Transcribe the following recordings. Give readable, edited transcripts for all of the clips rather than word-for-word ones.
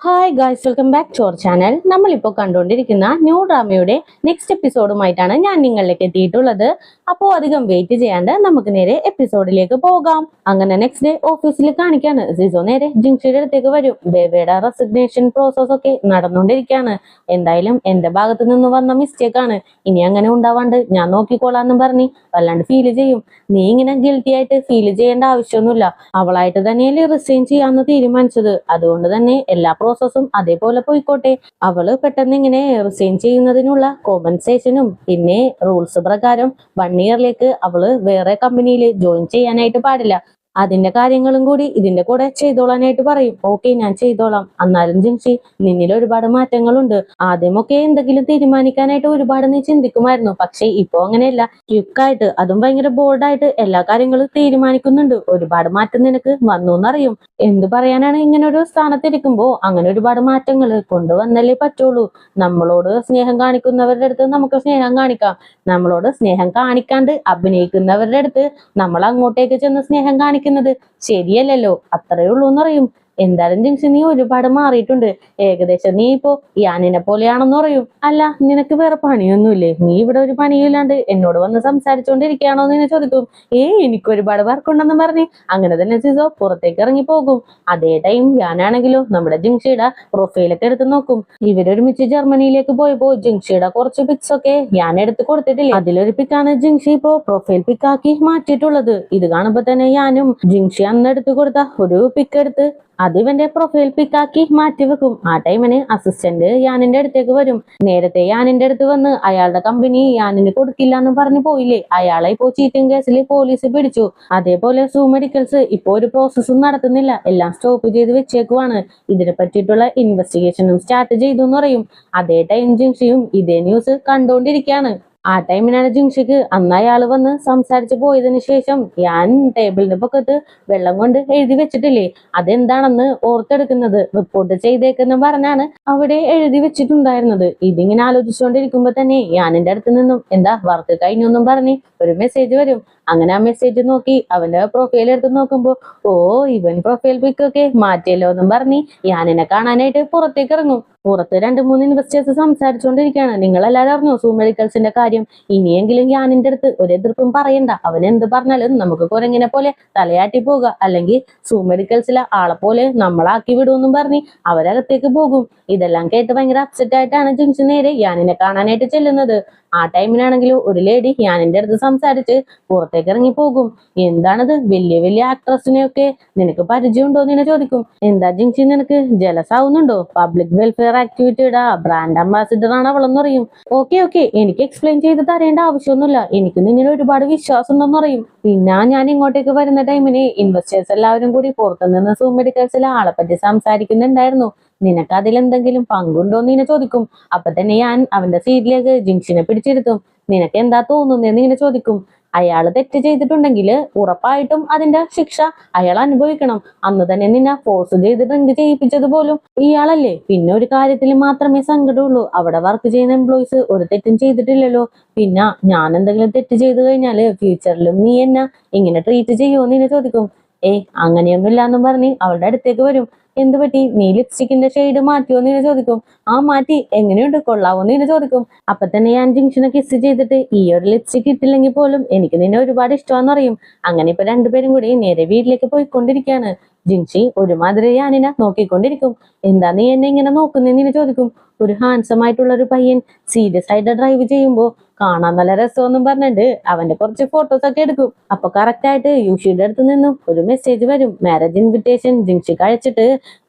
Hi guys, welcome back to our channel. നമ്മളിപ്പോൾ കണ്ടുകൊണ്ടിരിക്കുന്ന new ഡ്രാമയുടെ next എപ്പിസോഡുമായിട്ടാണ് ഞാൻ നിങ്ങളിലേക്ക് എത്തിയിട്ടുള്ളത്. അപ്പോൾ അധികം വെയിറ്റ് ചെയ്യാണ്ട് നമുക്ക് നേരെ എപ്പിസോഡിലേക്ക് പോകാം. അങ്ങനെ നെക്സ്റ്റ് ഡേ ഓഫീസിൽ കാണിക്കാണ്. സിസോ നേരെ ജിങ്ഷിയുടെ അടുത്തേക്ക് വരും. ബേബയുടെ റെസിഗ്നേഷൻ പ്രോസസ് ഒക്കെ നടന്നുകൊണ്ടിരിക്കുകയാണ്. എന്തായാലും എന്റെ ഭാഗത്ത് നിന്ന് വന്ന മിസ്റ്റേക്ക് ആണ്, ഇനി അങ്ങനെ ഉണ്ടാവാണ്ട് ഞാൻ നോക്കിക്കോളാന്നും പറഞ്ഞ് വല്ലാണ്ട് ഫീൽ ചെയ്യും. നീ ഇങ്ങനെ ഗിൽറ്റി ആയിട്ട് ഫീൽ ചെയ്യേണ്ട ആവശ്യമൊന്നുമില്ല. അവളായിട്ട് തന്നെയല്ലേ റിസൈൻ ചെയ്യാന്ന് തീരുമാനിച്ചത്. അതുകൊണ്ട് തന്നെ എല്ലാ പ്രോസസ്സും അതേപോലെ പോയിക്കോട്ടെ. അവള് പെട്ടെന്ന് ഇങ്ങനെ റിസൈൻ ചെയ്യുന്നതിനുള്ള കോമ്പൻസേഷനും പിന്നെ റൂൾസ് പ്രകാരം 1 ഇയറിലേക്ക് അവള് വേറെ കമ്പനിയിൽ ജോയിൻ ചെയ്യാനായിട്ട് പാടില്ല. അതിന്റെ കാര്യങ്ങളും കൂടി ഇതിന്റെ കൂടെ ചെയ്തോളാനായിട്ട് പറയും. ഓക്കെ, ഞാൻ ചെയ്തോളാം. എന്നാലും ജിൻഷി, നിന്നിൽ ഒരുപാട് മാറ്റങ്ങളുണ്ട്. ആദ്യമൊക്കെ എന്തെങ്കിലും തീരുമാനിക്കാനായിട്ട് ഒരുപാട് നീ ചിന്തിക്കുമായിരുന്നു. പക്ഷെ ഇപ്പൊ അങ്ങനെയല്ല. ക്വിക്കായിട്ട്, അതും ഭയങ്കര ബോൾഡായിട്ട് എല്ലാ കാര്യങ്ങളും തീരുമാനിക്കുന്നുണ്ട്. ഒരുപാട് മാറ്റം നിനക്ക് വന്നു എന്നറിയും. എന്ത് പറയാനാണ്, ഇങ്ങനെ ഒരു സ്ഥാനത്തിരിക്കുമ്പോ അങ്ങനെ ഒരുപാട് മാറ്റങ്ങൾ കൊണ്ടുവന്നല്ലേ പറ്റുള്ളൂ. നമ്മളോട് സ്നേഹം കാണിക്കുന്നവരുടെ അടുത്ത് നമുക്ക് സ്നേഹം കാണിക്കാം. നമ്മളോട് സ്നേഹം കാണിക്കാണ്ട് അഭിനയിക്കുന്നവരുടെ അടുത്ത് നമ്മൾ അങ്ങോട്ടേക്ക് ചെന്ന് സ്നേഹം കാണിക്കുന്നത് ശരിയല്ലല്ലോ. അത്രയേ ഉള്ളൂ എന്നറിയും. എന്തായാലും ജിൻസി, നീ ഒരുപാട് മാറിയിട്ടുണ്ട്. ഏകദേശം നീ ഇപ്പോ യാനിനെ പോലെയാണെന്ന് പറയും. അല്ല, നിനക്ക് വേറെ പണിയൊന്നുമില്ലേ? നീ ഇവിടെ ഒരു പണിയില്ലാണ്ട് എന്നോട് വന്ന് സംസാരിച്ചുകൊണ്ടിരിക്കുകയാണോ എന്ന് ചോദിക്കും. എനിക്ക് ഒരുപാട് വർക്കുണ്ടെന്ന് പറഞ്ഞ് അങ്ങനെ തന്നെ സിസോ പുറത്തേക്ക് ഇറങ്ങി പോകും. അതേ ടൈം ഞാനാണെങ്കിലോ നമ്മുടെ ജിൻഷിയുടെ പ്രൊഫൈലൊക്കെ എടുത്ത് നോക്കും. ഇവരൊരുമിച്ച് ജർമ്മനിയിലേക്ക് പോയപ്പോ ജിൻഷിയുടെ കുറച്ച് പിക്സ് ഒക്കെ ഞാൻ എടുത്ത് കൊടുത്തിട്ടില്ലേ, അതിലൊരു പിക്കാണ് ജിൻഷി ഇപ്പോ പ്രൊഫൈൽ പിക്കാക്കി മാറ്റിയിട്ടുള്ളത്. ഇത് കാണുമ്പോ തന്നെ ഞാനും ജിൻഷി അന്ന് എടുത്തു കൊടുത്ത ഒരു പിക്ക് എടുത്ത് അത് ഇവന്റെ പ്രൊഫൈൽ പിക്കാക്കി മാറ്റി വെക്കും. ആ ടൈമിന് അസിസ്റ്റന്റ് യാനിന്റെ അടുത്തേക്ക് വരും. നേരത്തെ യാനിന്റെ അടുത്ത് വന്ന് അയാളുടെ കമ്പനി യാനിന് കൊടുക്കില്ല എന്ന് പറഞ്ഞു പോയില്ലേ, അയാളെ ഇപ്പോ ചീറ്റിംഗ് കേസിൽ പോലീസ് പിടിച്ചു. അതേപോലെ സൂ മെഡിക്കൽസ് ഇപ്പോ ഒരു പ്രോസസ്സും നടത്തുന്നില്ല, എല്ലാം സ്റ്റോപ്പ് ചെയ്ത് വെച്ചേക്കുവാണ്. ഇതിനെ പറ്റിയിട്ടുള്ള ഇൻവെസ്റ്റിഗേഷനും സ്റ്റാർട്ട് ചെയ്തു എന്ന് പറയും. അതേ ടൈം ജിൻഷിയും ഇതേ ന്യൂസ് കണ്ടുകൊണ്ടിരിക്കുകയാണ്. ആ ടൈമിനാണ് ജിൻഷിക്ക് അന്ന് അയാള് വന്ന് സംസാരിച്ച് പോയതിനു ശേഷം ഞാൻ ടേബിളിന്റെ പൊക്കത്ത് വെള്ളം കൊണ്ട് എഴുതി വെച്ചിട്ടില്ലേ, അതെന്താണെന്ന് ഓർത്തെടുക്കുന്നത്. റിപ്പോർട്ട് ചെയ്തേക്കെന്ന് പറഞ്ഞാണ് അവിടെ എഴുതി വെച്ചിട്ടുണ്ടായിരുന്നത്. ഇതിങ്ങനെ ആലോചിച്ചുകൊണ്ടിരിക്കുമ്പോ തന്നെ ഞാനെന്റെ അടുത്ത് നിന്നും എന്താ വർക്ക് കഴിഞ്ഞൊന്നും പറഞ്ഞ് ഒരു മെസ്സേജ് വരും. അങ്ങനെ ആ മെസ്സേജ് നോക്കി അവന്റെ പ്രൊഫൈൽ എടുത്ത് നോക്കുമ്പോ ഇവൻ പ്രൊഫൈൽ പിക്കൊക്കെ മാറ്റിയല്ലോ എന്നും പറഞ്ഞ് ഞാനെന്നെ കാണാനായിട്ട് പുറത്തേക്ക് ഇറങ്ങും. പുറത്ത് 2-3 ഇൻവെസ്റ്റേഴ്സ് സംസാരിച്ചുകൊണ്ടിരിക്കുകയാണ്. നിങ്ങളെല്ലാവരും അറിഞ്ഞോ സൂ മെഡിക്കൽസിന്റെ കാര്യം? ഇനിയെങ്കിലും യാനിന്റെ അടുത്ത് ഒരു എതിർപ്പും പറയണ്ട. അവൻ എന്ത് പറഞ്ഞാലും നമുക്ക് കുരങ്ങിനെ പോലെ തലയാട്ടി പോകുക, അല്ലെങ്കിൽ സൂ മെഡിക്കൽസിലെ ആളെ പോലെ നമ്മളാക്കി വിടുമെന്നും പറഞ്ഞ് അവരകത്തേക്ക് പോകും. ഇതെല്ലാം കേട്ട് ഭയങ്കര അപ്സെറ്റ് ആയിട്ടാണ് ജിൻഷി നേരെ യാനിനെ കാണാനായിട്ട് ചെല്ലുന്നത്. ആ ടൈമിനാണെങ്കിലും ഒരു ലേഡി യാനിന്റെ അടുത്ത് സംസാരിച്ച് പുറത്തേക്ക് ഇറങ്ങി പോകും. എന്താണത്, വലിയ വലിയ ആക്ട്രസിനെയൊക്കെ നിനക്ക് പരിചയമുണ്ടോ എന്ന് ചോദിക്കും. എന്താ ജിൻഷി, നിനക്ക് ജലസ് ആവുന്നുണ്ടോ? പബ്ലിക് വെൽഫെയർ ആക്ടിവിറ്റിയുടെ ബ്രാൻഡ് അംബാസിഡർ ആണ് അവളെന്ന് പറയും. ഓക്കെ, എനിക്ക് എക്സ്പ്ലെയിൻ ചെയ്ത് തരേണ്ട ആവശ്യമൊന്നുമില്ല. എനിക്ക് നിന്നിൽ ഒരുപാട് വിശ്വാസം ഉണ്ടെന്ന് പറയും. പിന്നെ ഞാൻ ഇങ്ങോട്ടേക്ക് വരുന്ന ടൈമിന് ഇൻവെസ്റ്റേഴ്സ് എല്ലാവരും കൂടി പുറത്തുനിന്ന് സൂ മെഡിക്കൽസിലെ ആളെ പറ്റി സംസാരിക്കുന്നുണ്ടായിരുന്നു. നിനക്ക് അതിലെന്തെങ്കിലും പങ്കുണ്ടോന്ന് ഇങ്ങനെ ചോദിക്കും. അപ്പൊ തന്നെ ഞാൻ അവന്റെ സീറ്റിലേക്ക് ജിൻഷിനെ പിടിച്ചിരുത്തും. നിനക്ക് എന്താ തോന്നുന്നതെന്ന് ഇങ്ങനെ ചോദിക്കും. അയാള് തെറ്റ് ചെയ്തിട്ടുണ്ടെങ്കിൽ ഉറപ്പായിട്ടും അതിന്റെ ശിക്ഷ അയാൾ അനുഭവിക്കണം. അന്ന് തന്നെ നിന്നെ ഫോഴ്സ് ചെയ്ത് ഡ്രിങ്ക് ചെയ്യിപ്പിച്ചത് പോലും ഇയാളല്ലേ. പിന്നെ ഒരു കാര്യത്തിൽ മാത്രമേ സങ്കടമുള്ളൂ, അവിടെ വർക്ക് ചെയ്യുന്ന എംപ്ലോയീസ് ഒരു തെറ്റും ചെയ്തിട്ടില്ലല്ലോ. പിന്നെ ഞാൻ എന്തെങ്കിലും തെറ്റ് ചെയ്തു കഴിഞ്ഞാല് ഫ്യൂച്ചറിലും നീ എന്നെ ഇങ്ങനെ ട്രീറ്റ് ചെയ്യുമോന്ന് ഇങ്ങനെ ചോദിക്കും. അങ്ങനെയൊന്നും ഇല്ലാന്നും പറഞ്ഞ് അവളുടെ അടുത്തേക്ക് വരും. എന്ത് പറ്റി, നീ ലിപ്സ്റ്റിക്കിന്റെ ഷെയ്ഡ് മാറ്റിയോന്ന് ഇങ്ങനെ ചോദിക്കും. മാറ്റി, എങ്ങനെയുണ്ട്, കൊള്ളാവോന്ന് ഇങ്ങനെ ചോദിക്കും. അപ്പൊ തന്നെ ഞാൻ ജിൻഷിനെ കിസ് ചെയ്തിട്ട് ഈ ഒരു ലിപ്സ്റ്റിക് ഇട്ടില്ലെങ്കിൽ പോലും എനിക്ക് നിന്നെ ഒരുപാട് ഇഷ്ടമാന്ന് പറയും. അങ്ങനെ ഇപ്പൊ രണ്ടുപേരും കൂടി നേരെ വീട്ടിലേക്ക് പോയിക്കൊണ്ടിരിക്കുകയാണ്. ജിൻഷി ഒരുമാതിരി ഞാനിനെ നോക്കിക്കൊണ്ടിരിക്കും. എന്താ നീ എന്നെ ഇങ്ങനെ നോക്കുന്നേന്ന് ചോദിക്കും. ഒരു ഹാൻസം ആയിട്ടുള്ള ഒരു പയ്യൻ സീരിയസ് ആയിട്ട് ഡ്രൈവ് ചെയ്യുമ്പോ കാണാൻ നല്ല രസമെന്നും പറഞ്ഞിട്ട് അവന്റെ കുറച്ച് ഫോട്ടോസ് ഒക്കെ എടുക്കും. അപ്പൊ കറക്റ്റ് ആയിട്ട് യൂഷിയുടെ അടുത്ത് നിന്നും ഒരു മെസ്സേജ് വരും. മാരേജ് ഇൻവിറ്റേഷൻ ജിൻഷിക്ക് അയച്ചിട്ട്,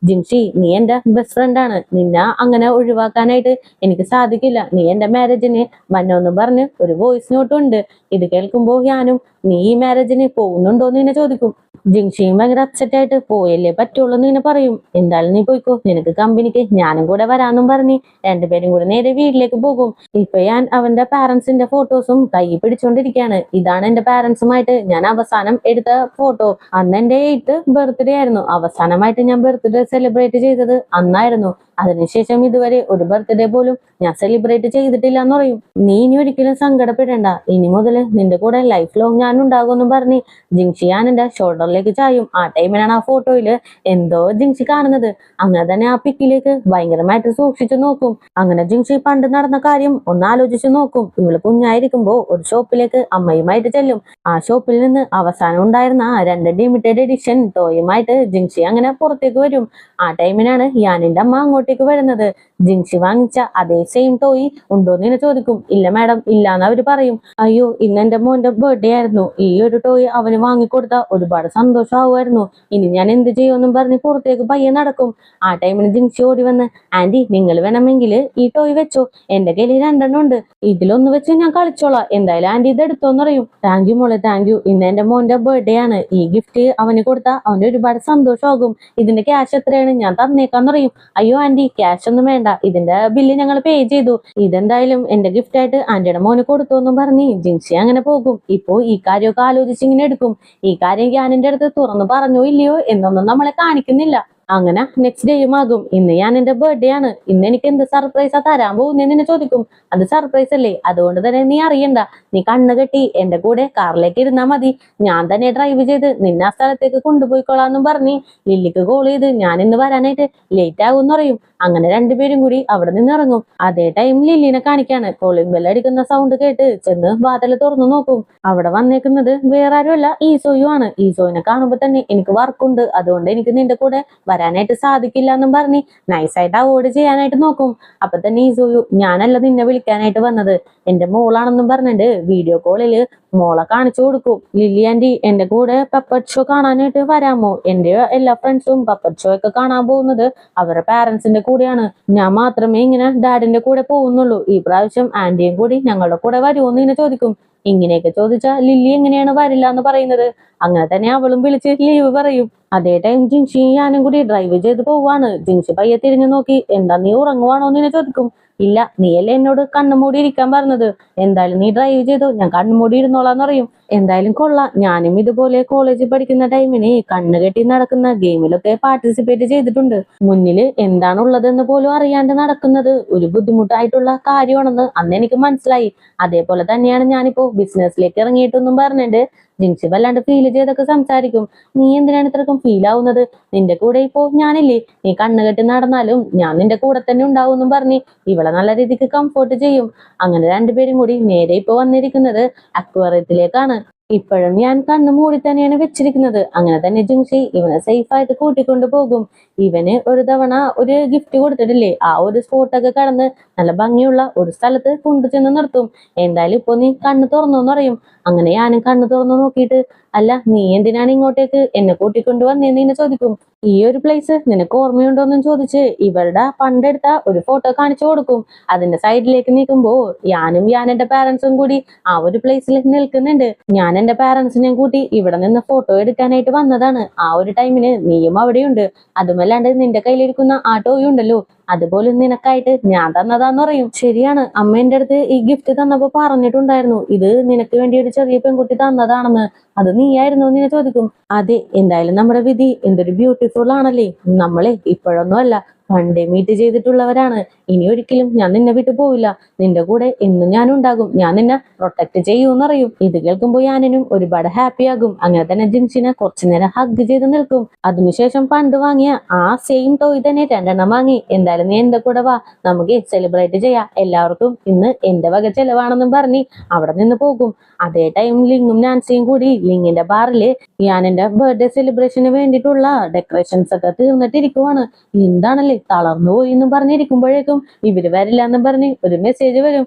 ജിൻഷി നീ എന്റെ ബെസ്റ്റ് ഫ്രണ്ട് ആണ്, നിന്നെ അങ്ങനെ ഒഴിവാക്കാനായിട്ട് എനിക്ക് സാധിക്കില്ല. നീ എന്റെ മാരേജിന് വന്നോന്നും പറഞ്ഞ് ഒരു വോയിസ് നോട്ടും ഉണ്ട്. ഇത് കേൾക്കുമ്പോ ഞാനും നീ ഈ മാരേജിന് പോകുന്നുണ്ടോന്ന് ഇങ്ങനെ ചോദിക്കും. ജിൻഷിയും ഭയങ്കര അപ്സെറ്റ് ആയിട്ട് പോയല്ലേ പറ്റുള്ളൂ എന്ന് ഇങ്ങനെ പറയും. എന്തായാലും നീ പോയിക്കോ, നിനക്ക് കമ്പനിക്ക് ഞാനും കൂടെ വരാന്നും പറഞ്ഞ് രണ്ടുപേരും കൂടെ നേരെ വീട്ടിലേക്ക് പോകും. ഇപ്പൊ ഞാൻ അവന്റെ പാരന്റ്സിന്റെ ഫോട്ടോസും കൈ പിടിച്ചോണ്ടിരിക്കുകയാണ്. ഇതാണ് എന്റെ പാരന്റ്സുമായിട്ട് ഞാൻ അവസാനം എടുത്ത ഫോട്ടോ. അന്ന് എന്റെ 8th ബർത്ത്ഡേ ആയിരുന്നു. അവസാനമായിട്ട് ഞാൻ ബർത്ത്ഡേ ബർത്ത്ഡേ സെലിബ്രേറ്റ് ചെയ്തത് അന്നായിരുന്നു. അതിനുശേഷം ഇതുവരെ ഒരു ബർത്ത്ഡേ പോലും ഞാൻ സെലിബ്രേറ്റ് ചെയ്തിട്ടില്ല എന്ന് പറയും. നീ ഇനി ഒരിക്കലും സങ്കടപ്പെടേണ്ട, ഇനി മുതൽ നിന്റെ കൂടെ ലൈഫ് ലോങ് ഞാൻ ഉണ്ടാകുമെന്നും പറഞ്ഞ് ജിൻഷി ഞാനെന്റെ ഷോൾഡറിലേക്ക് ചായും. ആ ടൈമിലാണ് ആ ഫോട്ടോയില് എന്തോ ജിൻഷി കാണുന്നത്. അങ്ങനെ തന്നെ ആ പിക്കിലേക്ക് ഭയങ്കരമായിട്ട് സൂക്ഷിച്ചു നോക്കും. അങ്ങനെ ജിൻഷി പണ്ട് നടന്ന കാര്യം ഒന്ന് ആലോചിച്ചു നോക്കും. ഇവള് കുഞ്ഞായിരിക്കുമ്പോ ഒരു ഷോപ്പിലേക്ക് അമ്മയുമായിട്ട് ചെല്ലും. ആ ഷോപ്പിൽ നിന്ന് അവസാനം ഉണ്ടായിരുന്ന 2 ലിമിറ്റഡ് എഡിഷൻ ടോയുമായിട്ട് ജിൻഷി അങ്ങനെ പുറത്തേക്ക് വരും. ആ ടൈമിനാണ് യാനിന്റെ അമ്മ അങ്ങോട്ടേക്ക് വരുന്നത്. ജിൻഷി വാങ്ങിച്ച അതേ സെയിം ടോയ് ഉണ്ടോന്ന് ഇങ്ങനെ ചോദിക്കും. ഇല്ല മാഡം, ഇല്ലാന്ന് അവര് പറയും. അയ്യോ, ഇന്ന് എന്റെ മോന്റെ ബർത്ത്ഡേ ആയിരുന്നു, ഈ ഒരു ടോയ് അവന് വാങ്ങിക്കൊടുത്ത ഒരുപാട് സന്തോഷമാവുമായിരുന്നു, ഇനി ഞാൻ എന്ത് ചെയ്യുമെന്നും പറഞ്ഞ് പുറത്തേക്ക് പയ്യെ നടക്കും. ആ ടൈമിന് ജിൻഷി ഓടി വന്ന്, ആന്റി നിങ്ങൾ വേണമെങ്കിൽ ഈ ടോയ് വെച്ചോ, എന്റെ കയ്യിൽ 2 ഉണ്ട്, ഇതിലൊന്ന് വെച്ച് ഞാൻ കളിച്ചോളാം, എന്തായാലും ആന്റി ഇത് എടുത്തോന്ന് പറയും. താങ്ക് യു മോളെ, താങ്ക് യു, ഇന്ന് എന്റെ മോന്റെ ബർത്ത്ഡേ ആണ്, ഈ ഗിഫ്റ്റ് അവന് കൊടുത്താൽ അവന് ഒരുപാട് സന്തോഷമാകും, ഇതിന്റെ ക്യാഷ് എത്രയാണ് ഞാൻ തന്നേക്കാന്ന് പറയും. അയ്യോ ആന്റി, ക്യാഷ് ഒന്നും വേണ്ട, ഇതിന്റെ ബില്ല് ഞങ്ങൾ പേ ചെയ്തു, ഇതെന്തായാലും എന്റെ ഗിഫ്റ്റ് ആയിട്ട് ആന്റിയുടെ മോന് കൊടുത്തോന്നും പറഞ്ഞ് ജിൻഷി അങ്ങനെ പോകും. ഇപ്പോ ഈ കാര്യമൊക്കെ ആലോചിച്ച് ഇങ്ങനെ എടുക്കും. ഈ കാര്യം യാനിന്റെ അടുത്ത് തുറന്നു പറഞ്ഞോ ഇല്ലയോ എന്നൊന്നും നമ്മളെ കാണിക്കുന്നില്ല. അങ്ങനെ നെക്സ്റ്റ് ഡേയും ആകും. ഇന്ന് ഞാൻ എന്റെ ബർത്ത്ഡേ ആണ്, ഇന്ന് എനിക്ക് എന്ത് സർപ്രൈസാ തരാൻ പോകുന്നതെന്ന് നിന്നെ ചോദിക്കും. അത് സർപ്രൈസ് അല്ലേ, അതുകൊണ്ട് തന്നെ നീ അറിയണ്ട, നീ കണ്ണ് കെട്ടി എന്റെ കൂടെ കാറിലേക്ക് ഇരുന്നാ മതി, ഞാൻ തന്നെ ഡ്രൈവ് ചെയ്ത് നിന്നെ ആ സ്ഥലത്തേക്ക് കൊണ്ടുപോയിക്കോളാന്നും പറഞ്ഞ് ലില്ലിക്ക് കോൾ ചെയ്ത് ഞാൻ ഇന്ന് വരാനായിട്ട് ലേറ്റ് ആകുമെന്ന് പറയും. അങ്ങനെ രണ്ടുപേരും കൂടി അവിടെ നിന്ന് ഇറങ്ങും. അതേ ടൈം ലില്ലിനെ കാണിക്കാണ്. കോളിംഗ് ബെൽ അടിക്കുന്ന സൗണ്ട് കേട്ട് ചെന്ന് വാതിൽ തുറന്നു നോക്കും. അവിടെ വന്നേക്കുന്നത് വേറെ ആരുമല്ല, ഈസോയും ആണ്. ഈസോയിനെ കാണുമ്പോ തന്നെ എനിക്ക് വർക്കുണ്ട്, അതുകൊണ്ട് എനിക്ക് നിന്റെ കൂടെ വരാനായിട്ട് സാധിക്കില്ല എന്നും പറഞ്ഞ് നൈസായിട്ട് അവോയ്ഡ് ചെയ്യാനായിട്ട് നോക്കും. അപ്പൊ തന്നെ ഈസോയു, ഞാനല്ല നിന്നെ വിളിക്കാനായിട്ട് വന്നത്, എന്റെ മോളാണെന്നും പറഞ്ഞിട്ട് വീഡിയോ കോളില് മോളെ കാണിച്ചു കൊടുക്കും. ലില്ലി ആന്റി എന്റെ കൂടെ പപ്പറ്റ് ഷോ കാണാനായിട്ട് വരാമോ? എന്റെ എല്ലാ ഫ്രണ്ട്സും പപ്പറ്റ് ഷോ ഒക്കെ കാണാൻ പോകുന്നത് അവരുടെ പാരന്റ്സിന്റെ കൂടെയാണ്, ഞാൻ മാത്രമേ ഇങ്ങനെ ഡാഡിന്റെ കൂടെ പോകുന്നുള്ളൂ, ഈ പ്രാവശ്യം ആന്റിയും കൂടി ഞങ്ങളുടെ കൂടെ വരുമോന്ന് ഇങ്ങനെ ചോദിക്കും. ഇങ്ങനെയൊക്കെ ചോദിച്ചാ ലില്ലി എങ്ങനെയാണ് വരില്ല എന്ന് പറയുന്നത്? അങ്ങനെ തന്നെ അവളും വിളിച്ച് ലീവ് പറയും. അതേ ടൈം ജിൻഷി ഞാനും കൂടി ഡ്രൈവ് ചെയ്ത് പോവാണ്. ജിൻഷി പയ്യെ തിരിഞ്ഞു നോക്കി, എന്താ നീ ഉറങ്ങുവാണോ എന്ന് ഇങ്ങനെ ചോദിക്കും. ഇല്ല, നീയല്ലേ എന്നോട് കണ്ണുമൂടി ഇരിക്കാൻ പറഞ്ഞത്, എന്തായാലും നീ ഡ്രൈവ് ചെയ്തോ, ഞാൻ കണ്ണുമൂടി ഇരുന്നോളാന്ന് പറയും. എന്തായാലും കൊള്ളാം, ഞാനും ഇതുപോലെ കോളേജിൽ പഠിക്കുന്ന ടൈമിന് കണ്ണ് കെട്ടി നടക്കുന്ന ഗെയിമിലൊക്കെ പാർട്ടിസിപ്പേറ്റ് ചെയ്തിട്ടുണ്ട്. മുന്നിൽ എന്താണുള്ളതെന്ന് പോലും അറിയാണ്ട് നടക്കുന്നത് ഒരു ബുദ്ധിമുട്ടായിട്ടുള്ള കാര്യമാണെന്ന് അന്ന് എനിക്ക് മനസ്സിലായി. അതേപോലെ തന്നെയാണ് ഞാനിപ്പോ ബിസിനസ്സിലേക്ക് ഇറങ്ങിയിട്ടൊന്നും പറഞ്ഞിട്ട് ജിൻസി വല്ലാണ്ട് ഫീൽ ചെയ്തൊക്കെ സംസാരിക്കും. നീ എന്തിനാണ് ഇത്രക്കും ഫീൽ ആവുന്നത്? നിന്റെ കൂടെ ഇപ്പോ ഞാനില്ലേ, നീ കണ്ണ് കെട്ടി നടന്നാലും ഞാൻ നിന്റെ കൂടെ തന്നെ ഉണ്ടാവും എന്നും പറഞ്ഞ് ഇവളെ നല്ല രീതിക്ക് കംഫോർട്ട് ചെയ്യും. അങ്ങനെ രണ്ടുപേരും കൂടി നേരെ ഇപ്പൊ വന്നിരിക്കുന്നത് അക്വേറിയത്തിലേക്കാണ്. ഇപ്പോഴും ഞാൻ കണ്ണു മൂടി തന്നെയാണ് വെച്ചിരിക്കുന്നത്. അങ്ങനെ തന്നെ ജിൻഷി ഇവനെ സേഫ് ആയിട്ട് കൂട്ടിക്കൊണ്ടു പോകും. ഇവന് ഒരു തവണ ഒരു ഗിഫ്റ്റ് കൊടുത്തിട്ടില്ലേ, ആ ഒരു സ്പോട്ടൊക്കെ കടന്ന് നല്ല ഭംഗിയുള്ള ഒരു സ്ഥലത്ത് കൊണ്ടുചെന്ന് നിർത്തും. എന്തായാലും ഇപ്പൊ നീ കണ്ണ് തുറന്നോന്ന് പറയും. അങ്ങനെ ഞാനും കണ്ണ് തുറന്നു നോക്കിയിട്ട്, അല്ല നീ എന്തിനാണ് ഇങ്ങോട്ടേക്ക് എന്നെ കൂട്ടിക്കൊണ്ടു വന്നേന്ന് ഇങ്ങനെ ചോദിക്കും. ഈ ഒരു പ്ലേസ് നിനക്ക് ഓർമ്മയുണ്ടോന്നും ചോദിച്ച് ഇവളുടെ പണ്ടെടുത്ത ഒരു ഫോട്ടോ കാണിച്ചു കൊടുക്കും. അതിന്റെ സൈഡിലേക്ക് നീക്കുമ്പോ ഞാനും എന്റെ പാരന്റ്സും കൂടി ആ ഒരു പ്ലേസിൽ നിൽക്കുന്നുണ്ട്. ഞാൻ എന്റെ പാരന്റ്സിനെയും കൂട്ടി ഇവിടെ നിന്ന് ഫോട്ടോ എടുക്കാനായിട്ട് വന്നതാണ്. ആ ഒരു ടൈമിന് നീയും അവിടെയുണ്ട്. അതുമല്ലാണ്ട് നിന്റെ കയ്യിലിരിക്കുന്ന ആ ടോയ് ഉണ്ടല്ലോ, അതുപോലും നിനക്കായിട്ട് ഞാൻ തന്നതാന്ന് പറയും. ശരിയാണ്, അമ്മ എന്റെ അടുത്ത് ഈ ഗിഫ്റ്റ് തന്നപ്പോ പറഞ്ഞിട്ടുണ്ടായിരുന്നു, ഇത് നിനക്ക് വേണ്ടി ഒരു ചെറിയ പെൺകുട്ടി തന്നതാണെന്ന്, അത് നീയായിരുന്നു എന്ന് ചോദിക്കും. അതെ, എന്തായാലും നമ്മുടെ വിധി എന്തൊരു ബ്യൂട്ടിഫുൾ ആണല്ലേ, നമ്മളെ ഇപ്പോഴൊന്നും അല്ല പണ്ടേ മീറ്റ് ചെയ്തിട്ടുള്ളവരാണ്. ഇനി ഒരിക്കലും ഞാൻ നിന്നെ വിട്ടു പോവില്ല, നിന്റെ കൂടെ എന്നും ഞാൻ ഉണ്ടാകും, ഞാൻ നിന്നെ പ്രൊട്ടക്ട് ചെയ്യൂന്ന് അറിയും. ഇത് കേൾക്കുമ്പോൾ ഞാനും ഒരുപാട് ഹാപ്പി ആകും. അങ്ങനെ തന്നെ ജിൻഷിനെ കുറച്ചു നേരം ഹഗ് ചെയ്ത് നിൽക്കും. അതിനുശേഷം പണ്ട് വാങ്ങിയ ആ സെയിം ടോയ് തന്നെ 2 വാങ്ങി. എന്തായാലും നീ എന്റെ കൂടെ വാ, നമുക്ക് സെലിബ്രേറ്റ് ചെയ്യാം, എല്ലാവർക്കും ഇന്ന് എന്റെ വക ചെലവാണെന്നും പറഞ്ഞ് അവിടെ നിന്ന് പോകും. അതേ ടൈം ലിങ്ങും നാൻസിയും കൂടി ലിങ്ങിന്റെ ബാറില് ഞാൻ എന്റെ ബർത്ത്ഡേ സെലിബ്രേഷന് വേണ്ടിയിട്ടുള്ള ഡെക്കറേഷൻസ് ഒക്കെ തീർന്നിട്ടിരിക്കുവാണ്. എന്താണല്ലേ തളർന്നു പോയി എന്നും പറഞ്ഞിരിക്കുമ്പോഴേക്കും ഇവര് വരില്ല എന്നും പറഞ്ഞ് ഒരു മെസ്സേജ് വരും.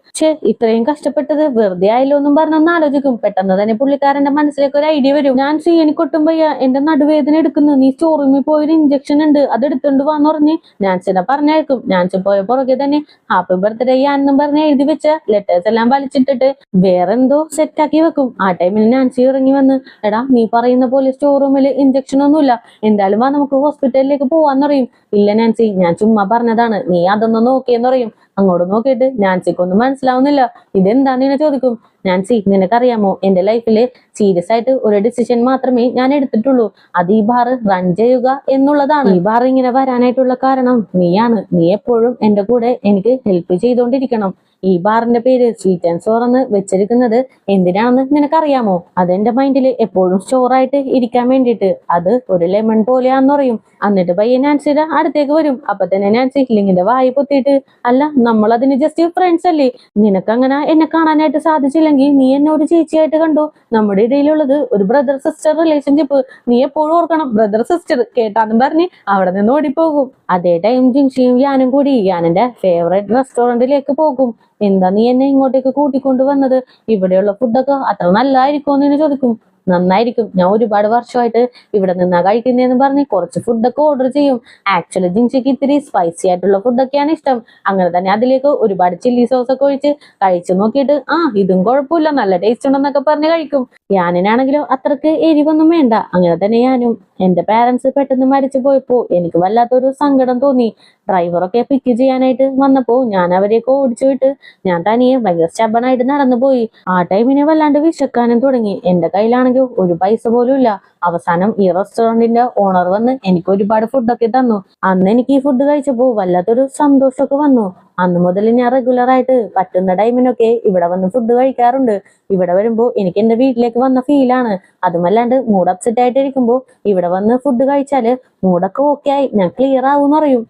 ഇത്രയും കഷ്ടപ്പെട്ടത് വെറുതെ ആയല്ലോ എന്നും പറഞ്ഞൊന്ന് ആലോചിക്കും. പെട്ടെന്ന് തന്നെ പുള്ളിക്കാരന്റെ മനസ്സിലേക്ക് ഒരു ഐഡിയ വരും. നാൻസി എനിക്കൊട്ടും വയ്യ, എന്റെ നടുവേദന എടുക്കുന്നു, നീ സ്റ്റോർ റൂമിൽ പോയൊരു ഇഞ്ചക്ഷൻ ഉണ്ട്, അത് എടുത്തോണ്ട് വാന്ന് പറഞ്ഞ് നാൻസിനെ പറഞ്ഞേക്കും. നാൻസി പോയ പുറകെ തന്നെ ഹാപ്പി ബർത്ത്ഡേ എന്നും പറഞ്ഞ് എഴുതി വെച്ച ലെറ്റേഴ്സ് എല്ലാം വലിച്ചിട്ടിട്ട് വേറെന്തോ സെറ്റാക്കി വെക്കും. ആ ടൈമിൽ നാൻസി ഇറങ്ങി വന്ന്, എടാ നീ പറയുന്ന പോലെ സ്റ്റോർ റൂമിൽ ഇഞ്ചക്ഷൻ ഒന്നുമില്ല, എന്തായാലും വാ നമുക്ക് ഹോസ്പിറ്റലിലേക്ക് പോവാന്ന് പറയും. ഇല്ല നാൻസി, ഞാൻ ചുമ്മാ പറഞ്ഞതാണ്, നീ അതൊന്ന് നോക്കിയെന്ന് പറയും. അങ്ങോട്ട് നോക്കിയിട്ട് നാൻസിക്കൊന്നും മനസ്സിലാവുന്നില്ല. ഇതെന്താന്ന് ഇങ്ങനെ ചോദിക്കും. നാൻസി, നിനക്കറിയാമോ, എന്റെ ലൈഫില് സീരിയസ് ആയിട്ട് ഒരു ഡിസിഷൻ മാത്രമേ ഞാൻ എടുത്തിട്ടുള്ളൂ. അത് ഈ ബാർ റൺ ചെയ്യുക എന്നുള്ളതാണ്. ഈ ബാർ ഇങ്ങനെ വരാനായിട്ടുള്ള കാരണം നീയാണ്. നീ എപ്പോഴും എന്റെ കൂടെ എനിക്ക് ഹെൽപ്പ് ചെയ്തോണ്ടിരിക്കണം. ഈ ബാറിന്റെ പേര് സ്വീറ്റ് ആൻഡ് സോർ എന്ന് വെച്ചിരിക്കുന്നത് എന്തിനാണെന്ന് നിനക്കറിയാമോ? അതെന്റെ മൈൻഡിൽ എപ്പോഴും സ്റ്റോറായിട്ട് ഇരിക്കാൻ വേണ്ടിയിട്ട്. അത് ഒരു ലെമൺ പോലെയാന്ന് പറയും. എന്നിട്ട് പയ്യെ നാൻസിയുടെ അടുത്തേക്ക് വരും. അപ്പൊ തന്നെ നാൻസി ലിങ്ങിന്റെ വായി പൊത്തിയിട്ട്, അല്ല, നമ്മൾ അതിന് ജസ്റ്റ് ഫ്രണ്ട്സ് അല്ലേ? നിനക്കങ്ങനെ എന്നെ കാണാനായിട്ട് സാധിച്ചില്ലെങ്കിൽ നീ എന്നെ ഒരു ചേച്ചിയായിട്ട് കണ്ടു. നമ്മുടെ ഇടയിലുള്ളത് ഒരു ബ്രദർ സിസ്റ്റർ റിലേഷൻഷിപ്പ്. നീ എപ്പോഴും ഓർക്കണം, ബ്രദർ സിസ്റ്റർ കേട്ടാന്നും പറഞ്ഞ് അവിടെ നിന്ന് ഓടിപ്പോകും. അതേ ടൈം ജിൻഷിയും ഞാനും കൂടി ഞാനെന്റെ ഫേവറേറ്റ് റെസ്റ്റോറന്റിലേക്ക് പോകും. എന്താ നീ എന്നെ ഇങ്ങോട്ടേക്ക് കൂട്ടിക്കൊണ്ടു വന്നത്? ഇവിടെയുള്ള ഫുഡൊക്കെ അത്ര നല്ലതായിരിക്കുമോ എന്ന് ചോദിക്കും. നന്നായിരിക്കും, ഞാൻ ഒരുപാട് വർഷമായിട്ട് ഇവിടെ നിന്നാ കഴിക്കുന്നതെന്ന് പറഞ്ഞ് കുറച്ച് ഫുഡൊക്കെ ഓർഡർ ചെയ്യും. ആക്ച്വലി ജിൻഷിക്ക് ഇത്തിരി സ്പൈസി ആയിട്ടുള്ള ഫുഡൊക്കെയാണ് ഇഷ്ടം. അങ്ങനെ തന്നെ അതിലേക്ക് ഒരുപാട് ചില്ലി സോസ് ഒക്കെ ഒഴിച്ച് കഴിച്ചു നോക്കിയിട്ട് ഇതും കുഴപ്പമില്ല, നല്ല ടേസ്റ്റ് ഉണ്ടെന്നൊക്കെ പറഞ്ഞ് കഴിക്കും. ഞാനാണെങ്കിലോ അത്രക്ക് എരിവൊന്നും വേണ്ട. അങ്ങനെ തന്നെ ഞാനും. എന്റെ പാരന്റ്സ് പെട്ടെന്ന് മരിച്ചു പോയപ്പോ എനിക്ക് വല്ലാത്തൊരു സങ്കടം തോന്നി. ഡ്രൈവറൊക്കെ പിക്ക് ചെയ്യാനായിട്ട് വന്നപ്പോ ഞാൻ അവരെയൊക്കെ ഓടിച്ചു വിട്ട് ഞാൻ തനിയെ ഭയങ്കര സ്റ്റബണായിട്ട് നടന്നു പോയി. ആ ടൈമിനെ വല്ലാണ്ട് വിശക്കാനും തുടങ്ങി. എന്റെ കയ്യിലാണെങ്കിൽ ഒരു പൈസ പോലും ഇല്ല. അവസാനം ഈ റെസ്റ്റോറന്റിന്റെ ഓണർ വന്ന് എനിക്ക് ഒരുപാട് ഫുഡൊക്കെ തന്നു. അന്ന് എനിക്ക് ഈ ഫുഡ് കഴിച്ചപ്പോ വല്ലാത്തൊരു സന്തോഷമൊക്കെ വന്നു. അന്ന് മുതൽ ഞാൻ റെഗുലർ ആയിട്ട് പറ്റുന്ന ടൈമിനൊക്കെ ഇവിടെ വന്ന് ഫുഡ് കഴിക്കാറുണ്ട്. ഇവിടെ വരുമ്പോ എനിക്ക് എന്റെ വീട്ടിലേക്ക് വന്ന ഫീലാണ്. അതുമല്ലാണ്ട് മൂഡ് അപ്സെറ്റ് ആയിട്ട് ഇരിക്കുമ്പോ ഇവിടെ വന്ന് ഫുഡ് കഴിച്ചാല് മൂഡൊക്കെ ഓക്കെ ആയി ഞാൻ ക്ലിയർ ആവൂന്ന് പറയും.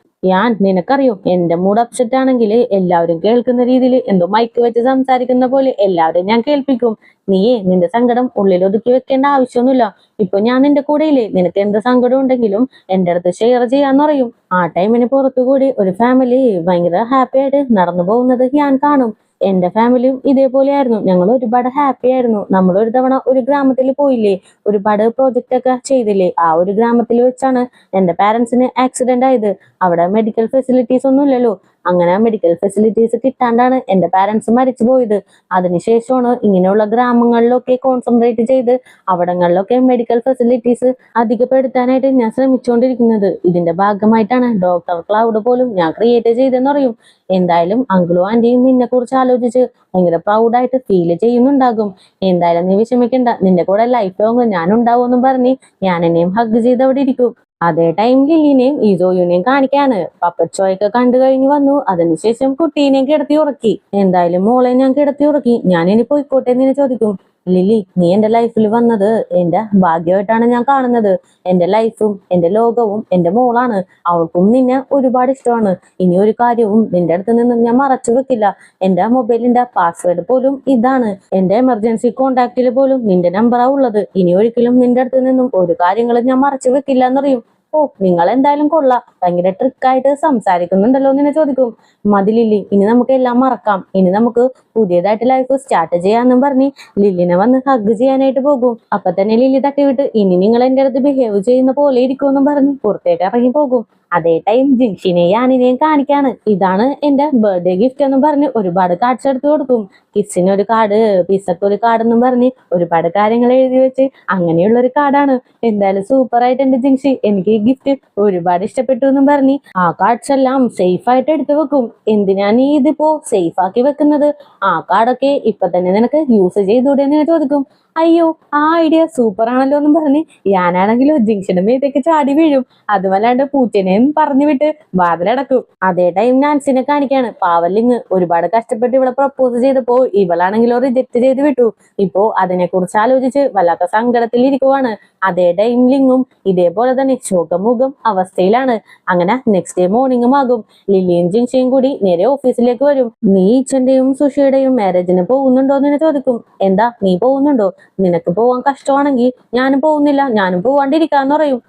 നിനക്കറിയോ, എന്റെ മൂഡ് അപ്സെറ്റ് ആണെങ്കിൽ എല്ലാവരും കേൾക്കുന്ന രീതിയിൽ എന്തോ മൈക്ക് വെച്ച് സംസാരിക്കുന്ന പോലെ എല്ലാവരും ഞാൻ കേൾപ്പിക്കും. നീയേ നിന്റെ സങ്കടം ഉള്ളിൽ ഒതുക്കി വെക്കേണ്ട ആവശ്യമൊന്നുമില്ല. ഇപ്പൊ ഞാൻ നിന്റെ കൂടെയില്ലേ, നിനക്ക് എന്ത് സങ്കടം ഉണ്ടെങ്കിലും എന്റെ അടുത്ത് ഷെയർ ചെയ്യാന്ന് പറയും. ആ ടൈമിന് പുറത്തുകൂടി ഒരു ഫാമിലി ഭയങ്കര ഹാപ്പി ആയിട്ട് നടന്നു പോകുന്നത് ഞാൻ കാണും. എന്റെ ഫാമിലിയും ഇതേപോലെയായിരുന്നു. ഞങ്ങൾ ഒരുപാട് ഹാപ്പി ആയിരുന്നു. നമ്മൾ ഒരു തവണ ഒരു ഗ്രാമത്തിൽ പോയില്ലേ, ഒരുപാട് പ്രോജക്റ്റ് ഒക്കെ ചെയ്തില്ലേ, ആ ഒരു ഗ്രാമത്തിൽ വെച്ചാണ് എന്റെ പാരന്റ്സിന് ആക്സിഡന്റ് ആയത്. അവിടെ മെഡിക്കൽ ഫെസിലിറ്റീസ് ഒന്നും ഇല്ലല്ലോ. അങ്ങനെ മെഡിക്കൽ ഫെസിലിറ്റീസ് കിട്ടാണ്ടാണ് എന്റെ പാരന്റ്സ് മരിച്ചു പോയത്. അതിനുശേഷമാണ് ഇങ്ങനെയുള്ള ഗ്രാമങ്ങളിലൊക്കെ കോൺസെൻട്രേറ്റ് ചെയ്ത് അവിടങ്ങളിലൊക്കെ മെഡിക്കൽ ഫെസിലിറ്റീസ് അധികപ്പെടുത്താനായിട്ട് ഞാൻ ശ്രമിച്ചുകൊണ്ടിരിക്കുന്നത്. ഇതിന്റെ ഭാഗമായിട്ടാണ് ഡോക്ടർ ക്ലൗഡ് പോലും ഞാൻ ക്രിയേറ്റ് ചെയ്തെന്ന് പറയും. എന്തായാലും അങ്കിളും ആന്റിയും നിന്നെ കുറിച്ച് ആലോചിച്ച് ഭയങ്കര പ്രൗഡായിട്ട് ഫീൽ ചെയ്യുന്നുണ്ടാകും. എന്തായാലും നീ വിഷമിക്കണ്ട, നിന്റെ കൂടെ ലൈഫ് ലോങ് ഞാൻ ഉണ്ടാവുമെന്നും പറഞ്ഞ് ഞാൻ എന്നെയും ഹഗ് ചെയ്ത് അവിടെ ഇരിക്കും. അതേ ടൈം ലില്ലിനെയും ഈസോയുനെയും കാണിക്കാണ്. പപ്പറ്റ് ഷോയൊക്കെ കണ്ടു കഴിഞ്ഞ് വന്നു. അതിനുശേഷം കുട്ടീനെയും കിടത്തി ഉറക്കി. എന്തായാലും മോളെ ഞാൻ കിടത്തി ഉറക്കി. ഞാൻ ഇനി പോയിക്കോട്ടെ എന്ന് ചോദിക്കും. ലില്ലി, നീ എന്റെ ലൈഫിൽ വന്നത് എന്റെ ഭാഗ്യമായിട്ടാണ് ഞാൻ കാണുന്നത്. എന്റെ ലൈഫും എന്റെ ലോകവും എന്റെ മോളാണ്. അവൾക്കും നിന്നെ ഒരുപാട് ഇഷ്ടമാണ്. ഇനി ഒരു കാര്യവും നിന്റെ അടുത്ത് നിന്നും ഞാൻ മറച്ചു വെക്കില്ല. എന്റെ മൊബൈലിന്റെ പാസ്വേഡ് പോലും ഇതാണ്. എന്റെ എമർജൻസി കോണ്ടാക്റ്റിൽ പോലും നിന്റെ നമ്പറാ ഉള്ളത്. ഇനി ഒരിക്കലും നിന്റെ അടുത്ത് നിന്നും ഒരു കാര്യങ്ങളും ഞാൻ മറച്ചു വെക്കില്ല എന്നറിയും. ഓ, നിങ്ങൾ എന്തായാലും കൊള്ളാം, ഭയങ്കര ട്രിക്കായിട്ട് സംസാരിക്കുന്നുണ്ടല്ലോ എന്ന് ചോദിക്കും. മതി ലില്ലി, ഇനി നമുക്ക് എല്ലാം മറക്കാം. ഇനി നമുക്ക് പുതിയതായിട്ട് ലൈഫ് സ്റ്റാർട്ട് ചെയ്യാന്നും പറഞ്ഞ് ലില്ലിനെ വന്ന് ഹഗ് ചെയ്യാനായിട്ട് പോകും. അപ്പൊ തന്നെ ലില്ലി തട്ടിവിട്ട്, ഇനി നിങ്ങൾ എന്റെ അടുത്ത് ബിഹേവ് ചെയ്യുന്ന പോലെ ഇരിക്കുമെന്നും പറഞ്ഞ് പുറത്തേക്ക് ഇറങ്ങി പോകും. അതേ ടൈം ജിൻഷിനെയും യാനിനെയും കാണിക്കാണ്. ഇതാണ് എന്റെ ബർത്ത്ഡേ ഗിഫ്റ്റ് എന്നും പറഞ്ഞ് ഒരുപാട് കാർഡ്സ് എടുത്തു കൊടുക്കും. കിസ്സിന് ഒരു കാർഡ്, പിസക്ക് ഒരു കാർഡ് എന്നും പറഞ്ഞ് ഒരുപാട് കാര്യങ്ങൾ എഴുതി വെച്ച് അങ്ങനെയുള്ള ഒരു കാർഡാണ്. എന്തായാലും സൂപ്പർ ആയിട്ട് എന്റെ ജിൻഷി, എനിക്ക് ഈ ഗിഫ്റ്റ് ഒരുപാട് ഇഷ്ടപ്പെട്ടു എന്നും പറഞ്ഞ് ആ കാർഡ്സ് എല്ലാം സേഫ് ആയിട്ട് എടുത്തു വെക്കും. എന്തിനാ നീ ഇതിപ്പോ സേഫ് ആക്കി വെക്കുന്നത്? ആ കാർഡൊക്കെ ഇപ്പൊ തന്നെ നിനക്ക് യൂസ് ചെയ്തൂടെ എന്ന് ചോദിക്കും. അയ്യോ, ആ ഐഡിയ സൂപ്പർ ആണല്ലോ എന്നും പറഞ്ഞ് ഞാനാണെങ്കിലും ജിൻഷിയുടെ മേത്തേക്ക് ചാടി വീഴും. അതുമല്ലാണ്ട് പൂച്ചനെയും പറഞ്ഞു വിട്ട് വാതിലടക്കും. അതേ ടൈം നാൻസിനെ കാണിക്കാണ്. പാവലിങ് ഒരുപാട് കഷ്ടപ്പെട്ട് ഇവിടെ പ്രപ്പോസ് ചെയ്തപ്പോ ഇവളാണെങ്കിലോ റിജക്ട് ചെയ്ത് വിട്ടു. ഇപ്പോ അതിനെ കുറിച്ച് ആലോചിച്ച് വല്ലാത്ത സങ്കടത്തിൽ ഇരിക്കുവാണ്. അതേ ടൈം ലിങ്ങും ഇതേപോലെ തന്നെ ശോകമുഖം അവസ്ഥയിലാണ്. അങ്ങനെ നെക്സ്റ്റ് ഡേ മോർണിംഗും ആകും. ലില്ലിയും ജിൻഷിയും കൂടി നേരെ ഓഫീസിലേക്ക് വരും. നീ ഈച്ചന്റെയും സുഷിയുടെയും മാരേജിന് പോകുന്നുണ്ടോ എന്ന് ചോദിക്കും. എന്താ, നീ പോകുന്നുണ്ടോ? നിനക്ക് പോവാൻ കഷ്ടമാണെങ്കിൽ ഞാനും പോകുന്നില്ല, ഞാനും പോവാണ്ടിരിക്കാന്ന് പറയും.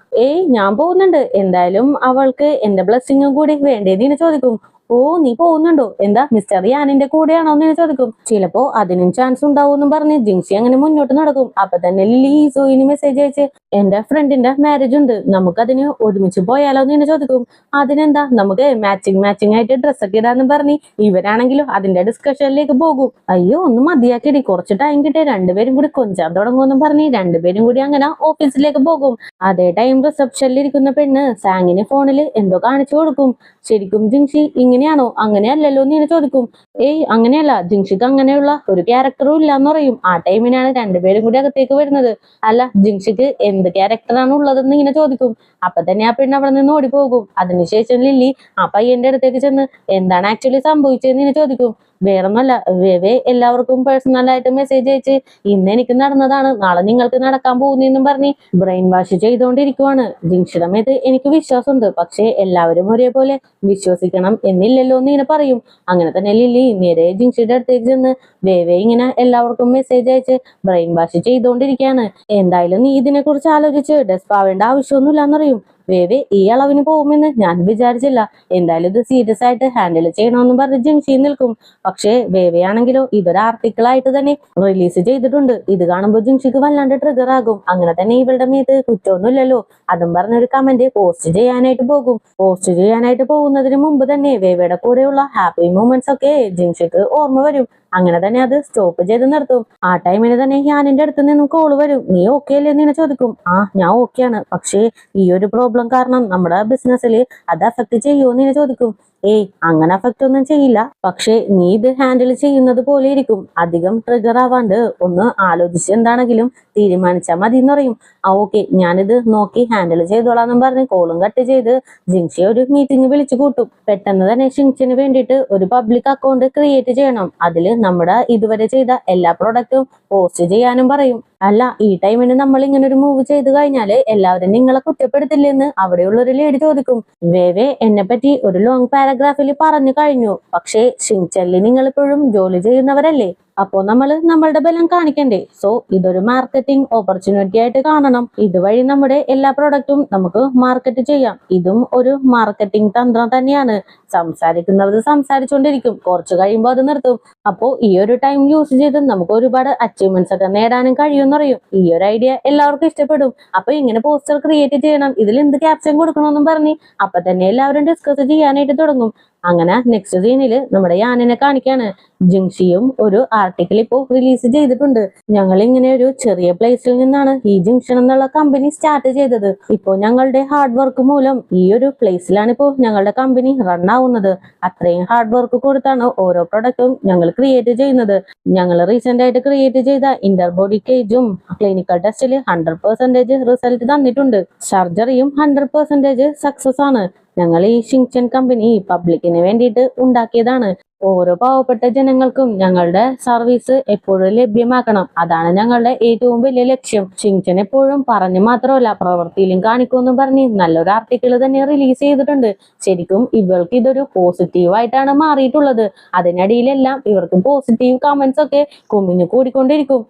ഞാൻ പോകുന്നുണ്ട്. എന്തായാലും അവൾക്ക് എന്റെ ബ്ലെസ്സിങ്ങും കൂടി വേണ്ടേന്ന് ചോദിക്കും. ഓ, നീ പോകുന്നുണ്ടോ? എന്താ മിസ്റ്റർ യാനിന്റെ കൂടെയാണോ എന്ന് ചോദിക്കും. ചിലപ്പോ അതിനും ചാൻസ് ഉണ്ടാവും പറഞ്ഞ് ജിൻസി അങ്ങനെ മുന്നോട്ട് നടക്കും. അപ്പൊ തന്നെ ലില്ലി ഈസോയിന് മെസ്സേജ് അയച്ച്, എന്റെ ഫ്രണ്ടിന്റെ മാരേജ് ഉണ്ട്, നമുക്കതിന് ഒരുമിച്ച് പോയാലോ എന്ന് ചോദിക്കും. അതിനെന്താ, നമുക്ക് മാച്ചിങ് ആയിട്ട് ഡ്രസ്സൊക്കെ ഇടാന്ന് പറഞ്ഞ് ഇവരാണെങ്കിലും അതിന്റെ ഡിസ്കഷനിലേക്ക് പോകും. അയ്യോ, ഒന്ന് മതിയാക്കിടി, കുറച്ച് ടൈം കിട്ടിയ രണ്ടുപേരും കൂടി കൊഞ്ചാൻ തുടങ്ങുമെന്നും പറഞ്ഞ് രണ്ടുപേരും കൂടി അങ്ങനെ ഓഫീസിലേക്ക് പോകും. അതേ ടൈം റിസപ്ഷനിൽ ഇരിക്കുന്ന പെണ്ണ് സാങ്ങിന് ഫോണിൽ എന്തോ കാണിച്ചു കൊടുക്കും. ശരിക്കും ജിൻസി ഇങ്ങനെയാണോ അങ്ങനെയല്ലല്ലോ എന്ന് ഇങ്ങനെ ചോദിക്കും. ഏയ് അങ്ങനെയല്ല, ജിങ്ഷിക്ക് അങ്ങനെയുള്ള ഒരു ക്യാരക്ടറും ഇല്ല എന്ന് പറയും. ആ ടൈമിനാണ് രണ്ടുപേരും കൂടി അകത്തേക്ക് വരുന്നത്. അല്ല, ജിങ്ഷിക്ക് എന്ത് ക്യാരക്ടറാണ് ഉള്ളതെന്ന് ഇങ്ങനെ ചോദിക്കും. അപ്പൊ തന്നെ ആ പെണ്ണ് അവിടെ നിന്ന് ഓടിപ്പോകും. അതിനുശേഷം ലില്ലി ആ പയ്യന്റെ അടുത്തേക്ക് ചെന്ന് എന്താണ് ആക്ച്വലി സംഭവിച്ചതെന്ന് ഇങ്ങനെ ചോദിക്കും. വേറൊന്നല്ല, വേവേ എല്ലാവർക്കും പേഴ്സണലായിട്ട് മെസ്സേജ് അയച്ച് ഇന്ന് എനിക്ക് നടന്നതാണ്, നാളെ നിങ്ങൾക്ക് നടക്കാൻ പോകുന്നെന്നും പറഞ്ഞ് ബ്രെയിൻ വാഷ് ചെയ്തുകൊണ്ടിരിക്കുവാണ്. ജിങ്ഷിയുടെ മേത്ത് എനിക്ക് വിശ്വാസമുണ്ട്, പക്ഷെ എല്ലാവരും ഒരേപോലെ വിശ്വസിക്കണം എന്നില്ലല്ലോ എന്ന് ഇങ്ങനെ പറയും. അങ്ങനെ തന്നെ ലില്ലി നേരെ ജിങ്ഷിയുടെ അടുത്തേക്ക് ചെന്ന് വേവേ ഇങ്ങനെ എല്ലാവർക്കും മെസ്സേജ് അയച്ച് ബ്രെയിൻ വാഷ് ചെയ്തുകൊണ്ടിരിക്കുകയാണ്. എന്തായാലും നീ ഇതിനെ കുറിച്ച് ആലോചിച്ച് ഡെസ്പ് ആവേണ്ട ആവശ്യമൊന്നുമില്ല എന്നറിയും. വേവേ ഈ അളവിന് പോകുമെന്ന് ഞാൻ വിചാരിച്ചില്ല, എന്തായാലും ഇത് സീരിയസ് ആയിട്ട് ഹാൻഡിൽ ചെയ്യണമെന്നും പറഞ്ഞ് ജിങ്ഷി നിൽക്കും. പക്ഷേ വേവയാണെങ്കിലോ ഇതൊരു ആർട്ടിക്കിൾ ആയിട്ട് തന്നെ റിലീസ് ചെയ്തിട്ടുണ്ട്. ഇത് കാണുമ്പോൾ ജിങ്ഷിക്ക് വല്ലാണ്ട് ട്രിഗർ ആകും. അങ്ങനെ തന്നെ ഇവളുടെ മേത്ത് കുറ്റമൊന്നുമില്ലല്ലോ അതും പറഞ്ഞൊരു കമന്റ് പോസ്റ്റ് ചെയ്യാനായിട്ട് പോകും. പോസ്റ്റ് ചെയ്യാനായിട്ട് പോകുന്നതിന് മുമ്പ് തന്നെ വേവയുടെ കൂടെയുള്ള ഹാപ്പി മൊമെന്റ്സ് ഒക്കെ ജിങ്ഷിക്ക് ഓർമ്മ വരും. അങ്ങനെ തന്നെ അത് സ്റ്റോപ്പ് ചെയ്ത് നിർത്തും. ആ ടൈമിന് തന്നെ യാനിന്റെ അടുത്ത് നിന്നും കോള് വരും. നീ ഓക്കെ അല്ലേ എന്ന് ചോദിക്കും. ആ ഞാൻ ഓക്കെയാണ്, പക്ഷേ ഈ ഒരു പ്രോബ്ലം കാരണം നമ്മുടെ ബിസിനസ്സിൽ അത് അഫക്ട് ചെയ്യുമോ എന്ന് ചോദിക്കും. ഏയ് അങ്ങനെ അഫക്റ്റ് ഒന്നും ചെയ്യില്ല, പക്ഷെ നീ ഇത് ഹാൻഡിൽ ചെയ്യുന്നത് പോലെ ഇരിക്കും. അധികം ട്രിഗർ ആവാണ്ട് ഒന്ന് ആലോചിച്ച് എന്താണെങ്കിലും തീരുമാനിച്ചാൽ മതി എന്ന് പറയും. ആ ഓക്കെ, ഞാനിത് നോക്കി ഹാൻഡിൽ ചെയ്തോളാന്നും പറഞ്ഞ് കോളും കട്ട് ചെയ്ത് ജിങ്ഷിയെ ഒരു മീറ്റിംഗ് വിളിച്ചു കൂട്ടും. പെട്ടെന്ന് തന്നെ ഷിങ്ചിന് വേണ്ടിയിട്ട് ഒരു പബ്ലിക് അക്കൗണ്ട് ക്രിയേറ്റ് ചെയ്യണം. അതിൽ നമ്മുടെ ഇതുവരെ ചെയ്ത എല്ലാ പ്രൊഡക്റ്റും പോസ്റ്റ് ചെയ്യാനും പറയും. അല്ല, ഈ ടൈമിന് നമ്മൾ ഇങ്ങനെ ഒരു മൂവ് ചെയ്ത് കഴിഞ്ഞാല് എല്ലാവരും നിങ്ങളെ കുറ്റപ്പെടുത്തില്ലെന്ന് അവിടെയുള്ള ഒരു ലേഡി ചോദിക്കും. വേവേ എന്നെ പറ്റി ഒരു ലോങ് പാരഗ്രാഫിൽ പറഞ്ഞു കഴിഞ്ഞു, പക്ഷേ ഷിങ്ചെല്ലി നിങ്ങൾ ഇപ്പോഴും ജോലി ചെയ്യുന്നവരല്ലേ, അപ്പോ നമ്മളുടെ ബലം കാണിക്കണ്ടേ. സോ ഇതൊരു മാർക്കറ്റിംഗ് ഓപ്പർച്യൂണിറ്റി ആയിട്ട് കാണണം. ഇതുവഴി നമ്മുടെ എല്ലാ പ്രൊഡക്റ്റും നമുക്ക് മാർക്കറ്റ് ചെയ്യാം. ഇതും ഒരു മാർക്കറ്റിംഗ് തന്ത്രം തന്നെയാണ്. സംസാരിക്കുന്നത് സംസാരിച്ചുകൊണ്ടിരിക്കും, കുറച്ച് കഴിയുമ്പോൾ അത് നിർത്തും. അപ്പോ ഈ ഒരു ടൈം യൂസ് ചെയ്ത് നമുക്ക് ഒരുപാട് അച്ചീവ്മെന്റ്സ് ഒക്കെ നേടാനും കഴിയുമെന്ന് പറയും. ഈ ഒരു ഐഡിയ എല്ലാവർക്കും ഇഷ്ടപ്പെടും. അപ്പൊ ഇങ്ങനെ പോസ്റ്റർ ക്രിയേറ്റ് ചെയ്യണം, ഇതിൽ എന്ത് ക്യാപ്ഷൻ കൊടുക്കണമെന്നും പറഞ്ഞ് അപ്പൊ തന്നെ എല്ലാവരും ഡിസ്കസ് ചെയ്യാനായിട്ട് തുടങ്ങും. അങ്ങനെ നെക്സ്റ്റ് സീനില് നമ്മുടെ യാനിനെ കാണിക്കാണ്. ജിങ്ഷിയും ഒരു ആർട്ടിക്കിൾ ഇപ്പോൾ റിലീസ് ചെയ്തിട്ടുണ്ട്. ഞങ്ങൾ ഇങ്ങനെ ഒരു ചെറിയ പ്ലേസിൽ നിന്നാണ് ഈ ജിങ്ഷൻ എന്നുള്ള കമ്പനി സ്റ്റാർട്ട് ചെയ്തത്. ഇപ്പോൾ ഞങ്ങളുടെ ഹാർഡ് വർക്ക് മൂലം ഈ ഒരു പ്ലേസിലാണ് ഇപ്പോൾ ഞങ്ങളുടെ കമ്പനി റൺ ആവുന്നത്. അത്രയും ഹാർഡ് വർക്ക് കൊടുത്താണ് ഓരോ പ്രൊഡക്റ്റും ഞങ്ങൾ ക്രിയേറ്റ് ചെയ്യുന്നത്. ഞങ്ങൾ റീസെന്റ് ആയിട്ട് ക്രിയേറ്റ് ചെയ്ത ഇന്റർബോഡി കേജും ക്ലിനിക്കൽ ടെസ്റ്റിൽ 100% റിസൾട്ട് തന്നിട്ടുണ്ട്. സർജറിയും 100% സക്സസ് ആണ്. ഞങ്ങൾ ഈ ഷിങ്ചൻ കമ്പനി പബ്ലിക്കിന് വേണ്ടിയിട്ട് ഉണ്ടാക്കിയതാണ്. ഓരോ പാവപ്പെട്ട ജനങ്ങൾക്കും ഞങ്ങളുടെ സർവീസ് എപ്പോഴും ലഭ്യമാക്കണം, അതാണ് ഞങ്ങളുടെ ഏറ്റവും വലിയ ലക്ഷ്യം. ഷിങ്ചൻ എപ്പോഴും പറഞ്ഞു മാത്രമല്ല പ്രവൃത്തിയിലും കാണിക്കുമെന്ന് പറഞ്ഞ് നല്ലൊരു ആർട്ടിക്കിൾ തന്നെ റിലീസ് ചെയ്തിട്ടുണ്ട്. ശരിക്കും ഇവർക്ക് ഇതൊരു പോസിറ്റീവ് ആയിട്ടാണ് മാറിയിട്ടുള്ളത്. അതിനിടയിലെല്ലാം ഇവർക്ക് പോസിറ്റീവ് കമന്റ്സ് ഒക്കെ കുമിഞ്ഞു കൂടിക്കൊണ്ടിരിക്കും.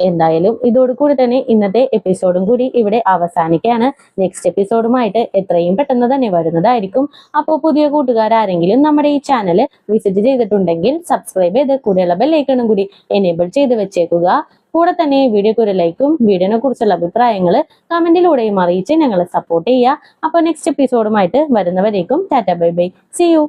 എന്തായാലും ഇതോടുകൂടി തന്നെ ഇന്നത്തെ എപ്പിസോഡും കൂടി ഇവിടെ അവസാനിക്കുകയാണ്. നെക്സ്റ്റ് എപ്പിസോഡുമായിട്ട് എത്രയും പെട്ടെന്ന് തന്നെ വരുന്നതായിരിക്കും. അപ്പോൾ പുതിയ കൂട്ടുകാരെങ്കിലും നമ്മുടെ ഈ ചാനൽ വിസിറ്റ് ചെയ്തിട്ടുണ്ടെങ്കിൽ സബ്സ്ക്രൈബ് ചെയ്ത് കൂടെയുള്ള ബെല്ലൈക്കണും കൂടി എനേബിൾ ചെയ്ത് വെച്ചേക്കുക. കൂടെ തന്നെ വീഡിയോക്ക് ഒരു ലൈക്കും വീഡിയോനെ കുറിച്ചുള്ള അഭിപ്രായങ്ങൾ കമന്റിലൂടെയും അറിയിച്ച് ഞങ്ങളെ സപ്പോർട്ട് ചെയ്യുക. അപ്പോൾ നെക്സ്റ്റ് എപ്പിസോഡുമായിട്ട് വരുന്നവരേക്കും tata bye bye, see U.